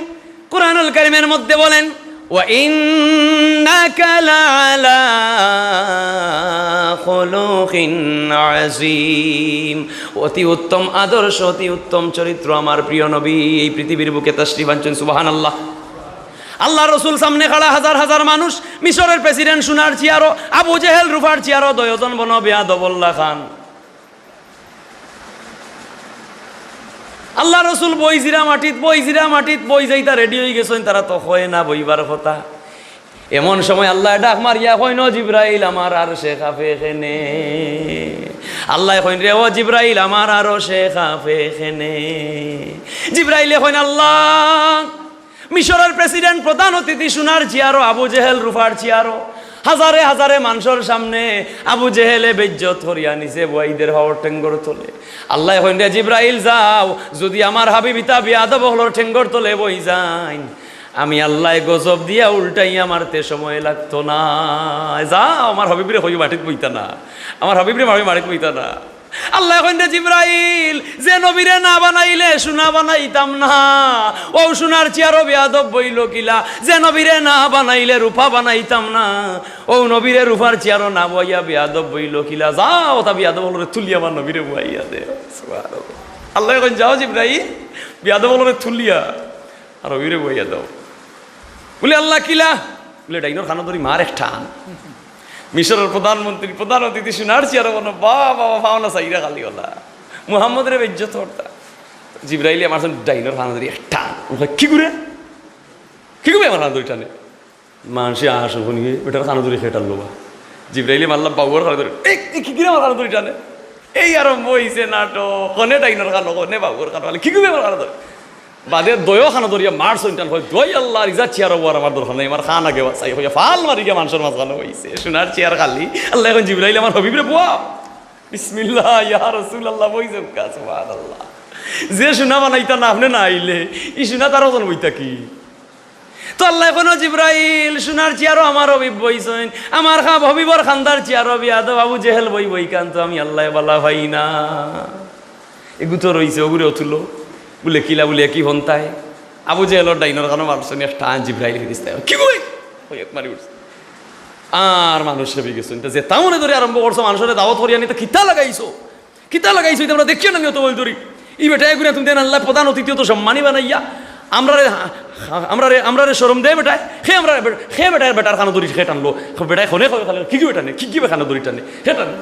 S1: কুরআনুল কারীমের মধ্যে বলেন, ওয়া ইন্নাকা লাআলা খুলুকিন আযীম, অতি উত্তম আদর্শ, অতি উত্তম চরিত্র আমার প্রিয় নবী এই পৃথিবীর বুকে তাশরীফ আনছেন। সুবহানাল্লাহ। আল্লাহ রসুল সামনে খাড়া হাজার হাজার মানুষ, মিশরের প্রেসিডেন্ট সোনার চেয়ারও, আবু জেহেল রূপার চেয়ারও, দয়জন বন বেয়াদবুল্লাহ খান। আল্লাহ রসুল বইজিরা মাটিত বই যাইতা রেডি হয়ে গেছেন, তারা তো হয় না বইবার কথা। এমন সময় আল্লাহ ডাক মারিয়া কইন, জিব্রাইল আমার আর শেখাফে খেনে। আল্লাহ কইন রে, ও জিব্রাইল আমার আরো শেখাফে খেনে। জিব্রাইলে কইন, আল্লাহ মিশরের প্রেসিডেন্ট প্রধান অতিথি সোনার চেয়ারও, আবু জেহেল রূপার চেয়ারও। হাজারে হাজারে মানুষের সামনে আবু জেহেলে বেজ্জত হরিয়া নিছে বইদের হওয়ার ঠেঙ্গর তোলে। আল্লাহ কইন জিব্রাইল যাও, যদি আমার হাবিবিতা বিয়াদব হলোর ঠেঙ্গর তোলে বই যাইন, আমি আল্লাহ গজব দিয়া উল্টাই আমারতে সময় লাগতো না। যাও, আমার হাবিবরে হই মাটিত বইতা না, আমার হাবিবরে মাটিত বইতা না। আল্লাহ কইন জিব্রাইল, যে নবীরে না বানাইলে সোনা বানাইতাম না। ও সোনার চেয়ারও বেয়াদব বইল কিলা, যে নবীরে না বানাইলে রূপা বানাইতাম না। ও নবীরে রূপার চেয়ারও না বইয়া বেয়াদব বইল কিলা। যাও, তা বেয়াদব হলরে তুলি আমার নবীরে বইয়া দে। আল্লাহ কইন যাও জিব্রাইল, বেয়াদব হলরে তুলিয়া আর নবীরে বইয়া দাও। বলে আল্লাহ কিলা? বলে ডাইনোর খানা ধরি মার এক টান। মিশরের প্রধানমন্ত্রী প্রধান অতিথি সোনার চেয়ারও কোনো বাবা পাওনা চাইরা খালি ওলা মুহাম্মদের বেজ্জত হরতা। জিব্রাইলি আমার ডাইনোর খানা ধরি এক টান। কি করে আমার খানা ধরি টানে? মানুষে আসো শুনিয়ে ওটার খানা ধরি খেয়ে টানলো। জিব্রাইলি মারলাম বাবুর খানা ধরে, কি করে আমার খানা ধরি টানে? এই আরম্ভ হয়েছে নাটক। কনে ডাইনোর খানো, কনে বাবুর খানো, কি করে আমার খানা ধরে? বাদে দয়ও খানা ধরিয়া মার সন্তান হয় দই আল্লাহ রিজা চেয়ার হবার আমার দরকার নেই, আমার খান আগে বাঁচাই হইয়া ফাল মারি গিয়া মানুষের মাঝখানে হয়েছে সোনার চেয়ার খালি। আল্লাহ এখন জিব্রাইল আমার হবিবরে বুয়া বিসমিল্লাহ ইয়া রাসূলুল্লাহ বইছে সুবহানাল্লাহ। যে সোনা বানাইতা না আপনি না আইলে ই সোনা তার ওজন বইতা কি? তো আল্লাহ এখনো জিব্রাইল সোনার চেয়ারও আমার হবিব বইছেন, আমার হবিবর খান্দার চেয়ারও বিয়াদব আবু জেহেল বই কান্ত আমি আল্লাহ বালা ভাই না। এগুতো রইছে ওগুলো তুলো বলে কিলা বলে কি হন্তায় আবু জেহেলর ডাইনোর কারণ মানুষের একটা জিব্রাইল ফিরিস্তায় কি বই এক মারি উঠছে। আর মানুষ সেবি গেছো যে তামনে ধরে আরম্ভ করছো মানুষের দাওয়াত করিয়া নিতে খিতা লাগাইছো এটা আমরা দেখিও না তো বল ধরি ই বেটা এগুলো তুমি দেন আল্লাহ প্রধান অতিথি তো সম্মানী বানাইয়া আমরা শরম দে বেটায় সে বেটায় বেটার খানো দড়ি সে টানলো বেটায় খনে খালে কি বেটানে কি খানো দড়ি টানে সে টানে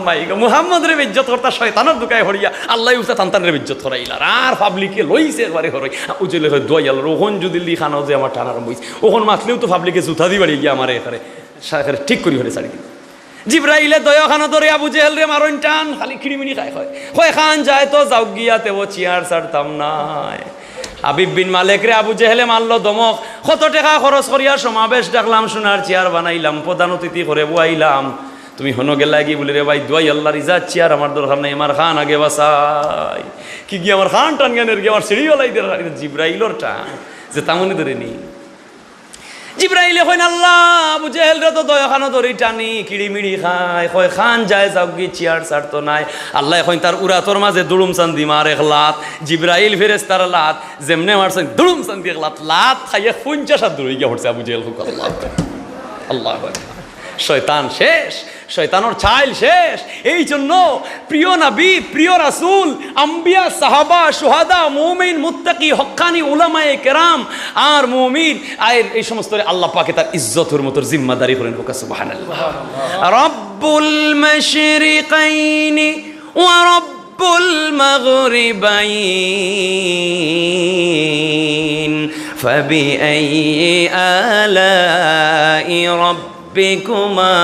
S1: মাই মুহাম্মদের বেজ্জত করতা শয়তানের দুকায় হরিয়া আল্লাহ উস্তা তান্তানের বেজ্জত হরাইলার আর পাবলিকে লইছে একবারে হরাই উজলে হয় দোয়াল ওখন যদি লি খানো যে আমার টানার বইছে ওখন মাতলেও তো পাবলিকে জুতা দি বাড়ি গিয়া আমার এখানে ঠিক করি হরে ছাড়ি জিব্রাইলে দয়া খানা ধরে আবু জেহেল রে মারন টান খালি খিড়িমিনি খায় হয় খান যায় তো যাও গিয়া তেও চেয়ার ছাড়তাম নাই। হাবিব বিন মালিক রে আবু জেহেলে মারলো দমক, কত টাকা খরচ করিয়া সমাবেশ ডাকলাম, সোনার চেয়ার বানাইলাম, প্রধান অতিথি করে বুয়াইলাম, তুমি হনো গেলা কি বলি রে ভাই দোয়াই আল্লাহর ইজাত চেয়ার আমার দরকার নাই, আমার খান আগে বাসাই কি গিয়ে আমার খান টান জ্ঞানের গিয়ে আমার সিঁড়িওয়ালাই জিব্রাইলর টান যে তামনি ধরে নি জিব্রাইলে কইন আল্লাহ আবু জেহেল রে তো দয়াখানো ধরি টানি কিড়িমিড়ি খায় কয় খান যায় যাও কি চেয়ার ছাড়তো নাই। আল্লাহ এখন তার উরাতর মাঝে দুড়ুম চান্দি মার এক লাত, জিব্রাইল ফেরেশতার লাত যেমনে মারছেন দুড়ুম চান্দি এক লাত খাইয়া 50 দূরে গিয়া পড়ছে আবু জেহেল হুক আল্লাহ আল্লাহ শয়তান শেষ, শয়তানোর ছাইল শেষ। এই জন্য প্রিয় নবী প্রিয় রাসূল আম্বিয়া সাহাবা সুহাদা মুমিন মুত্তাকি হক্কানি উলামায়ে কেরাম আর মুমিন আয়ের এই সমস্ত আল্লাহ পাকে তার ইজ্জতের মতো জিম্মাদারি করেন হোক সুবহানাল্লাহ। রব্বুল মাশরিকাইনি ওয়া রব্বুল মাগরিবাইন ফাবিআইয়ি আলাই বিকুমা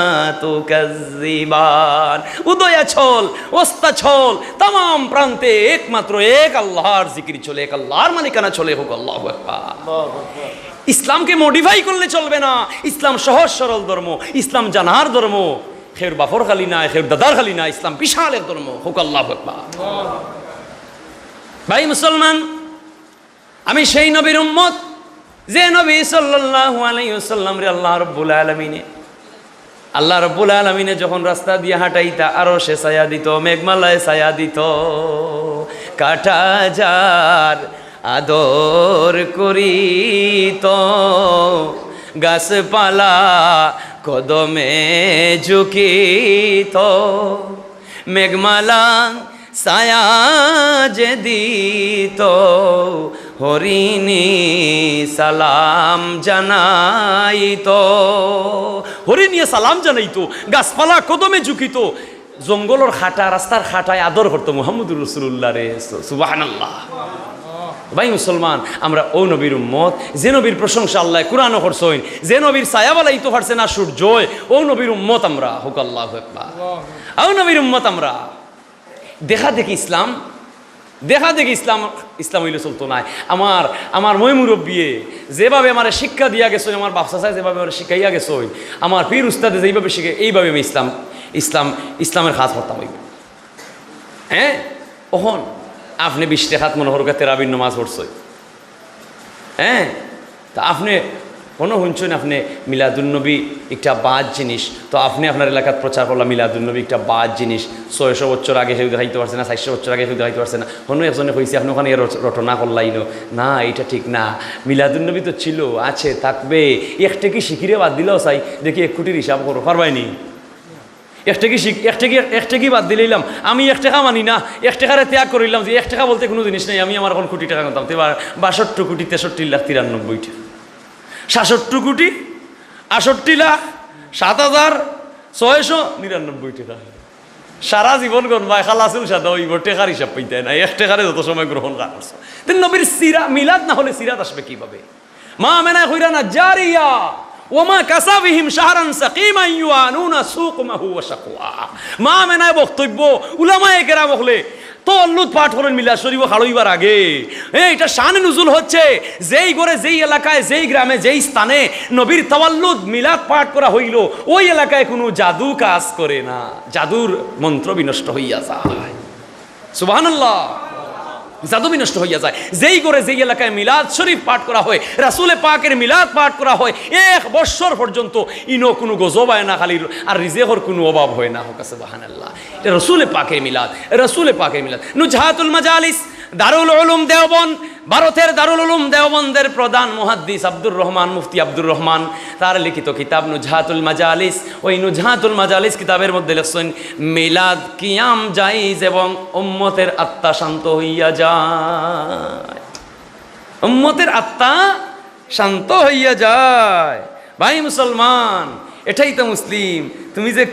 S1: তুকাজ্জিবান। উদয়া ছল ওস্তা ছল तमाम প্রান্তে একমাত্র এক আল্লাহর জিকির চলে, এক আল্লাহর মালিকানা চলে হোক আল্লাহু আকবার। ইসলামকে মডিফাই করলে চলবে না, ইসলাম সহজ সরল ধর্ম, ইসলাম জানার ধর্ম, খের বাফর খালি না খের দাদার খালি না, ইসলাম বিশাল এক ধর্ম হোক আল্লাহু আকবার। ভাই মুসলমান, আমি সেই নবীর উম্মত যে নবী সাল্লাল্লাহু আলাইহি ওয়াসাল্লাম রে আল্লাহ রাব্বুল আলামিনে যখন রাস্তা দিয়ে হাঁটাইতা আরো সে ছায়া দিত, মেঘমালায় ছায়া দিত, কাটা যার আদর করিত, গাছপালা কদমে ঝুঁকিত, মেঘমালা ছায়া যে দিত, হরিণী সালাম জানাইতো, হরিণীয়ে সালাম জানাইতো, গাছপালা কদমে ঝুঁকিত, জঙ্গলের খাটা রাস্তার খাটায় আদর করতো মুহাম্মদুর রাসূলুল্লাহ রে সুবহানাল্লাহ। ভাই মুসলমান, আমরা ও নবীর উম্মত যে নবীর প্রশংসা আল্লাহ কুরআনও করছেন, যে নবীর ছায়াওয়ালাই তো পারছে না সূর্য, ও নবীর উম্মত আমরা হুক আল্লাহু আকবার। ও নবীর উম্মত আমরা। দেখা দেখি ইসলাম দেখা দেখি ইসলাম হইলে চলতো না। আমার মই মুরব্বিয়ে যেভাবে আমার শিক্ষা দিয়া গেছো, আমার বাপসা চাই যেভাবে আমার শিখাইয়া গেছো, আমার পীর উস্তাদে যেইভাবে শিখে এইভাবে আমি ইসলামের খাস করতাম হইব। হ্যাঁ, ওহন আপনি 20 টাকাত মনে হরকা তেরাবির নামাজ পড়ছই। হ্যাঁ, তা আপনি কোনো শুনছেন আপনি মিলাদুন্নবী একটা বাদ জিনিস, তো আপনি আপনার এলাকাত প্রচার করলাম মিলাদুন্নবী একটা বাদ জিনিস, 600 বছর আগে কেউ দেখাইতে পারছে না, 400 বছর আগে কেউ দেখাইতে পারছে না। হনু একজনে কইছে আপনি ওখানে রটনা করলাইন, না এটা ঠিক না, মিলাদুন্নবী তো ছিল, আছে, থাকবে। একটা কি শিখিরে বাদ দিলেও চাই দেখি 1 কোটির হিসাব করো, পারবাইনি? একটা কি বাদ দিলাম, আমি 1 টাকা মানি না, 1 টাকারে ত্যাগ করিলাম, যে 1 টাকা বলতে কোনো জিনিস নেই, আমি আমার এখন কোটি টাকা করতাম। তো এবার 62 কোটি 63,93,000 67 কোটি 68,07,699 টাকা। সারা জীবন গণবায় খালাসুল সাদা ওইব টেকার হিসাব পাইতে না, 1 টাকারে যত সময় গ্রহণ করছে। তো নবীর সিরা মিলাদ না হলে সিরাত আসবে কিভাবে? মা মেনা কইরা না জারিয়া ওমা কাসাবিহিম শাহরান সাকিমা ইউআনুনা সুকমাহু ওয়া শাকওয়া। মা মেনায় বক্তব্য উলামায়ে কেরাম হলে তল্লুদ পাঠ করেন মিলাদ শরীফ খাড়ইবার আগে। এটা শানে নুজুল হচ্ছে যেই ঘরে, যেই এলাকায়, যেই গ্রামে, যেই স্থানে নবীর তাওয়াল্লুদ মিলাদ পাঠ করা হইল, ওই এলাকায় কোনো জাদু কাজ করে না, জাদুর মন্ত্র বিনষ্ট হইয়া যায়। সুবহানাল্লাহ, জাদু বিনষ্ট হইয়া যায়। যেই করে যেই এলাকায় মিলাদ শরীফ পাঠ করা হয়, রাসূলে পাকের মিলাদ পাঠ করা হয়, 1 বৎসর পর্যন্ত ইনো কোনো গজব হয় না, খালি আর রিজেকর কোনো অভাব হয় না। হোক সুবহানাল্লাহ, এটা রাসূলে পাকের মিলাদ, রাসূলে পাকের মিলাদ। নুজহাতুল মাজালিস দারুল উলুম দেওবন্দ, ভারতের দারুল উলুম দেওবন্দের প্রধান মুহাদ্দিস আব্দুর রহমান, মুফতি আব্দুর রহমান, তার লিখিত কিতাব নুজহাতুল মাজালিস। ওই নুজহাতুল মাজালিস কিতাবের মধ্যে লেখছেন মিলাদ কিয়াম জায়েজ এবং উম্মতের আত্মা শান্ত হইয়া যায়, উম্মতের আত্মা শান্ত হইয়া যায়। ভাই মুসলমান, এটাই তো মুসলিম। তুমি যে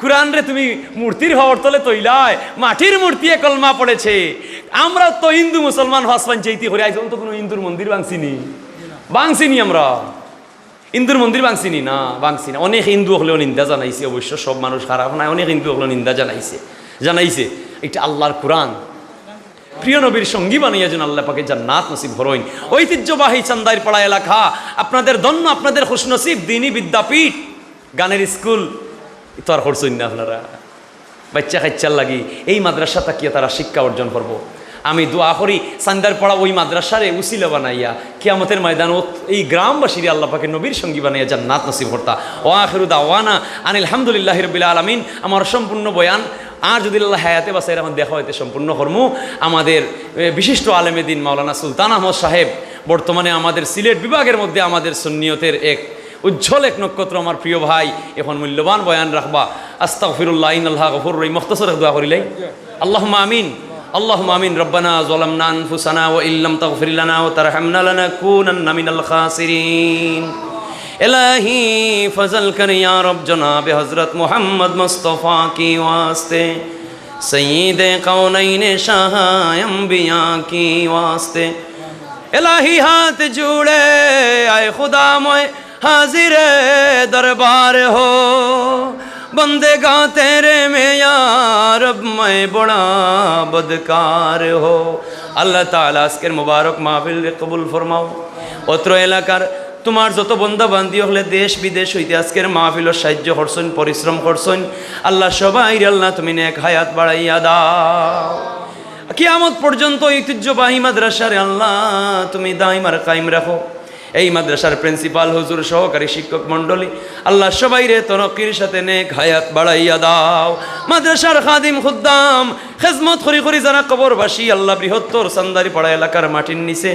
S1: কুরআন রে তুমি মূর্তির হওয়ার তলে তৈলায়, মাটির মূর্তি কলমা পড়েছে। আমরা তো হিন্দু মুসলমান হস পাঞ্চাইতি করে আইজন, তো কোনো হিন্দুর মন্দির ভাঙছিনি আমরা হিন্দুর মন্দির ভাঙছিনি না, ভাঙছি না। অনেক হিন্দু হলেও নিন্দা জানাইছে, অবশ্য সব মানুষ খারাপ নয়, অনেক হিন্দু হলেও নিন্দা জানাইছে। এটা আল্লাহর কোরআন প্রিয় নবীর সঙ্গী বানাইয়া যেন আল্লাহ পাকে জান্নাত নসিব হরইন। ঐতিহ্যবাহী চান্দাইর পাড়া এলাকা আপনাদের ধন্য, আপনাদের খুশনসিব। দ্বীনি বিদ্যাপীঠ, গানের স্কুল তো আর করছেন না আপনারা, বাচ্চা কাচ্চার লাগি এই মাদ্রাসা তাকিয়ে তারা শিক্ষা অর্জন করবো। আমি দোয়া করি চান্দার পাড়া ওই মাদ্রাসারে উসিলা বানাইয়া কিয়ামতের ময়দান এই গ্রামবাসীর আল্লাহ পাকে নবীর সঙ্গী বানাইয়া জান্নাত নসিব করতা। ওয়া আখিরু দাওয়ানা আনিল হামদুলিল্লাহি রাব্বিল আলামিন। আমার সম্পূর্ণ বয়ান আর যদি আল্লাহ হায়াতে বাসায় এখন দেখা হইতে সম্পূর্ণ কর্মু। আমাদের বিশিষ্ট আলেমে দিন মাওলানা সুলতান আহমদ সাহেব, বর্তমানে আমাদের সিলেট বিভাগের মধ্যে আমাদের সুন্নিয়তের এক উজ্জ্বল এক নক্ষত্র, আমার প্রিয় ভাই, এখন মূল্যবান বয়ান রাখবা। আস্তাগফিরুল্লাহ ইন্নাল্লাহ গফুরুর রহিম। মুখতাসর দোয়া করিলাই, আল্লাহুম্মা আমিন, আল্লাহুম্মা আমিন। রব্বানা যালামনা আনফুসানা ওয়া ইল্লাম তাগফির লানা ওয়া তারহামনা লানাকুনান্না মিনাল খাসিরিন। इलाही फजल कर या रब जनाब हज़रत मोहम्मद मुस्तफ़ा की वास्ते, सय्यद कौनैन शाह अंबिया की वास्ते। इलाही हाथ जोड़े आए खुदा मोए हाजिर दरबार हो, बंदेगा तेरे में या रब मैं बड़ा बदकार हो। अल्लाह ताला आजकेर मुबारक महफिल कबूल फरमाओ। अत्र एलाकार তোমার যত বন্ধা বান্ধি হলে দেশ বিদেশ হইতে আজকের মাহফিলের সাহায্য করছেন, পরিশ্রম করছেন, আল্লাহ সবাই আল্লাহ তুমি নেক হায়াত বাড়াইয়া দাও। কিয়ামত পর্যন্ত ঐতিহ্যবাহী মাদ্রাসারে আল্লাহ তুমি দাইম আর কায়েম রাখো। এই মাদ্রাসার প্রিন্সিপাল হুজুর, সহকারী শিক্ষক মণ্ডলী, আল্লাহ সবাই রে তরক্কির সাথে নেক হায়াত বাড়াইয়া দাও। মাদ্রাসার খাদিম খুদ্দাম খেজমত করি করি যারা কবরবাসী, আল্লাহ বৃহত্তর চান্দারি পাড়া এলাকার মাটির নিচে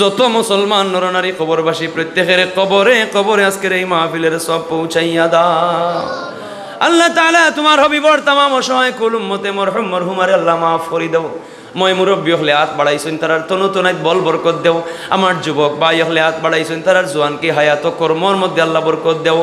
S1: যত মুসলমান নরনারী কবরবাসী, প্রত্যেকের কবরে কবরে আজকের এই মাহফিলের সব পৌঁছাইয়া দাও। আল্লাহ তাআলা তোমার হবিবর তামাম অসহায় কুল উম্মতে মরহুম মরহুমারে আল্লাহ মাফ করে দাও। মই মুরব্বী হলে হাত বাড়াইছেন তারার তনুতনায় বল বরকত দেও। আমার যুবক ভাই হলে হাত বাড়াইছেন তারার জোয়ানকে হায়াত কর্মর মধ্যে আল্লাহ বরকত দেও।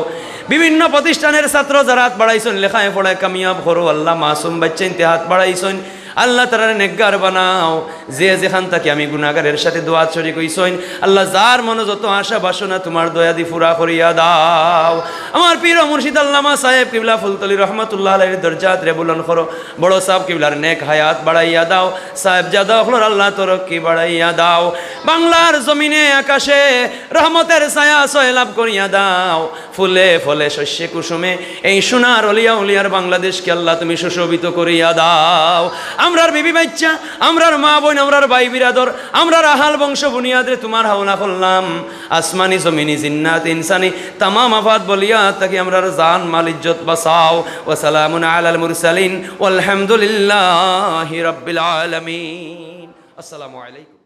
S1: বিভিন্ন প্রতিষ্ঠানের ছাত্র যারা হাত বাড়াইছেন লেখায় পড়ায় কামিয়াব করো আল্লাহ। মাসুম বাচ্চাইতে হাত বাড়াইছেন আল্লাহ তাআলা নেককার বানাও। যে যেখান থেকে আমি গুনাহগারের সাথে দোয়া শরীক হইছইন আল্লাহ যার মনে যত আশা বাসনা তোমার দয়া দি পুরা করিয়া দাও। আমার পীর ও মুর্শিদ আল্লামা সাহেব কিবলা ফুলতলি রহমাতুল্লাহ আলাইহির দরজাত রে বুলন্দ করো। বড় সাহেব কিবলার নেক হায়াত বাড়াইয়া দাও। সাহেব জাদা হলোর আল্লাহ তরক্কি বাড়াইয়া দাও। বাংলার জমিনে আকাশে রহমতের ছায়া সয়লাভ করিয়া দাও। ফুলে ফলে শস্যে কুসুমে এই সোনার অলিয়া উলিয়ার বাংলাদেশকে আল্লাহ তুমি সুশোভিত করিয়া দাও। আমরার বিবি বাচ্চা, আমরার মা বোন, আমরার ভাই বিরাদর, আমরার আহাল বংশ বুনিয়াদে তোমার হাওলা করলাম। আসমানি জমিনি জিন্নাত ইনসানি তামাম আফাত বলিয়া তাকে আমরার জান মাল ইজ্জত বাঁচাও। ওয়া সালামুন আলাল মুরসালিন ওয়ালহামদুলিল্লাহি রাব্বিল আলামিন। আসসালামু আলাইকুম।